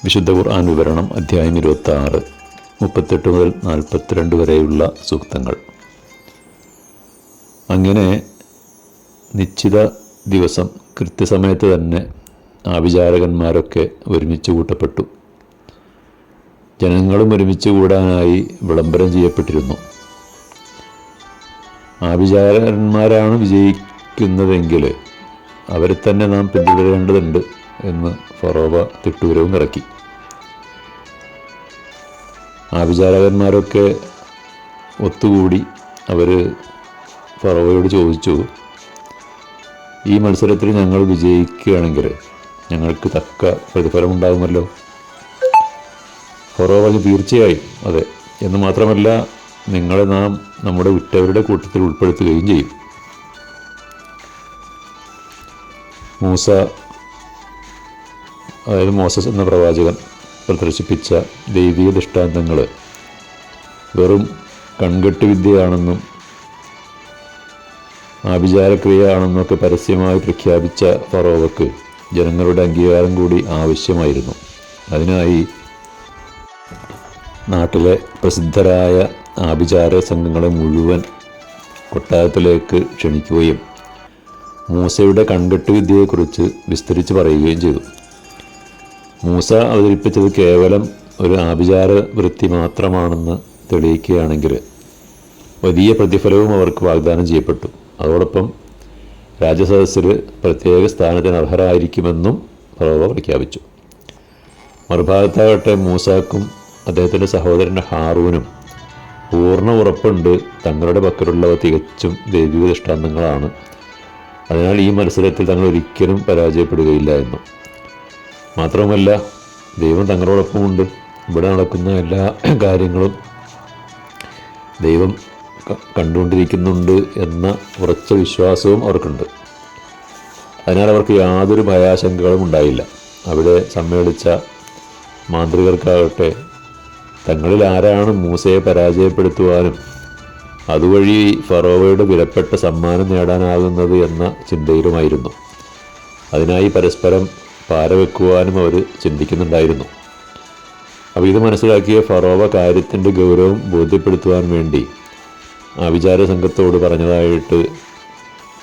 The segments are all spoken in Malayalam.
വിശുദ്ധ ഖുർആൻ വിവരണം അധ്യായം 26 38 മുതൽ 42 വരെയുള്ള സൂക്തങ്ങൾ. അങ്ങനെ നിശ്ചിത ദിവസം കൃത്യസമയത്ത് തന്നെ ആഭിചാരകന്മാരൊക്കെ ഒരുമിച്ച് കൂട്ടപ്പെട്ടു. ജനങ്ങളും ഒരുമിച്ച് കൂടാനായി വിളംബരം ചെയ്യപ്പെട്ടിരുന്നു. ആഭിചാരകന്മാരാണ് വിജയിക്കുന്നതെങ്കിൽ അവരെ തന്നെ നാം പിന്തുടരേണ്ടതുണ്ട് എന്ന് ഫറോവ തിട്ടൂരവും ഇറക്കി. ആഭിചാരകന്മാരൊക്കെ ഒത്തുകൂടി അവർ ഫറോവയോട് ചോദിച്ചു, ഈ മത്സരത്തിൽ ഞങ്ങൾ വിജയിക്കുകയാണെങ്കിൽ ഞങ്ങൾക്ക് തക്ക പ്രതിഫലമുണ്ടാകുമല്ലോ. ഫറോവ പറഞ്ഞു, തീർച്ചയായും അതെ, എന്ന് മാത്രമല്ല നിങ്ങളെ നാം നമ്മുടെ ഉറ്റവരുടെ കൂട്ടത്തിൽ ഉൾപ്പെടുത്തുകയും ചെയ്യും. മൂസ, അതായത് മോസസ് എന്ന പ്രവാചകൻ പ്രദർശിപ്പിച്ച ദൈവീയ ദൃഷ്ടാന്തങ്ങൾ വെറും കൺകെട്ട് വിദ്യയാണെന്നും ആഭിചാരക്രിയയാണെന്നൊക്കെ പരസ്യമായി പ്രഖ്യാപിച്ച ഫറോവക്ക് ജനങ്ങളുടെ അംഗീകാരം കൂടി ആവശ്യമായിരുന്നു. അതിനായി നാട്ടിലെ പ്രസിദ്ധരായ ആഭിചാര സംഘങ്ങളെ മുഴുവൻ കൊട്ടാരത്തിലേക്ക് ക്ഷണിക്കുകയും മൂസയുടെ കൺകെട്ട് വിദ്യയെക്കുറിച്ച് വിസ്തരിച്ച് പറയുകയും ചെയ്തു. മൂസ അവതരിപ്പിച്ചത് കേവലം ഒരു ആഭിചാര വൃത്തി മാത്രമാണെന്ന് തെളിയിക്കുകയാണെങ്കിൽ വലിയ പ്രതിഫലവും അവർക്ക് വാഗ്ദാനം ചെയ്യപ്പെട്ടു. അതോടൊപ്പം രാജസദസ്സിൽ പ്രത്യേക സ്ഥാനത്തിന് അർഹരായിരിക്കുമെന്നും ഫറോവ പ്രഖ്യാപിച്ചു. മറുഭാഗത്താകട്ടെ മൂസാക്കും അദ്ദേഹത്തിൻ്റെ സഹോദരൻ ഹാറൂനും പൂർണ്ണ ഉറപ്പുണ്ട് തങ്ങളുടെ പക്കലുള്ളവ തികച്ചും ദൈവിക ദൃഷ്ടാന്തങ്ങളാണ്, അതിനാൽ ഈ മത്സരത്തിൽ തങ്ങൾ ഒരിക്കലും പരാജയപ്പെടുകയില്ല എന്നും. മാത്രവുമല്ല, ദൈവം തങ്ങളോടൊപ്പമുണ്ട്, ഇവിടെ നടക്കുന്ന എല്ലാ കാര്യങ്ങളും ദൈവം കണ്ടുകൊണ്ടിരിക്കുന്നുണ്ട് എന്ന ഉറച്ച വിശ്വാസവും അവർക്കുണ്ട്. അതിനാൽ അവർക്ക് യാതൊരു ഭയാശങ്കകളും ഉണ്ടായില്ല. അവിടെ സമ്മേളിച്ച മാന്ത്രികർക്കാകട്ടെ തങ്ങളിൽ ആരാണ് മൂസയെ പരാജയപ്പെടുത്തുവാനും അതുവഴി ഫറോവയുടെ വിലപ്പെട്ട സമ്മാനം നേടാനാകുന്നത് എന്ന ചിന്തയിലുമായിരുന്നു. അതിനായി പരസ്പരം പാരവെക്കുവാനും അവർ ചിന്തിക്കുന്നുണ്ടായിരുന്നു. അപ്പോൾ ഇത് മനസ്സിലാക്കിയ ഫറോവ കാര്യത്തിൻ്റെ ഗൗരവം ബോധ്യപ്പെടുത്തുവാൻ വേണ്ടി ആഭിചാര സംഘത്തോട് പറഞ്ഞതായിട്ട്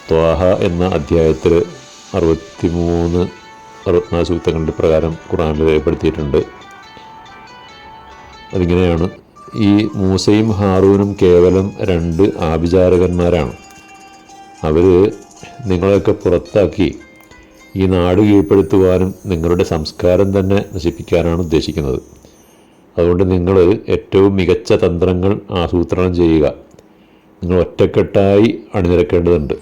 ത്വാഹ എന്ന അധ്യായത്തിൽ 63-64 സൂക്തങ്ങളുടെ പ്രകാരം ഖുർആനിൽ രേഖപ്പെടുത്തിയിട്ടുണ്ട്. അതിങ്ങനെയാണ്: ഈ മൂസയും ഹാറൂനും കേവലം 2 ആഭിചാരകന്മാരാണ്. അവർ നിങ്ങളെയൊക്കെ പുറത്താക്കി ഈ നാട് കീഴ്പ്പെടുത്തുവാനും നിങ്ങളുടെ സംസ്കാരം തന്നെ നശിപ്പിക്കാനാണ് ഉദ്ദേശിക്കുന്നത്. അതുകൊണ്ട് നിങ്ങൾ ഏറ്റവും മികച്ച തന്ത്രങ്ങൾ ആസൂത്രണം ചെയ്യുക. നിങ്ങൾ ഒറ്റക്കെട്ടായി അണിനിരക്കേണ്ടതുണ്ട്.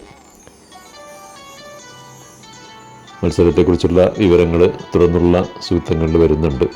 മത്സരത്തെക്കുറിച്ചുള്ള വിവരങ്ങൾ തുടർന്നുള്ള സൂക്തങ്ങളിൽ വരുന്നുണ്ട്.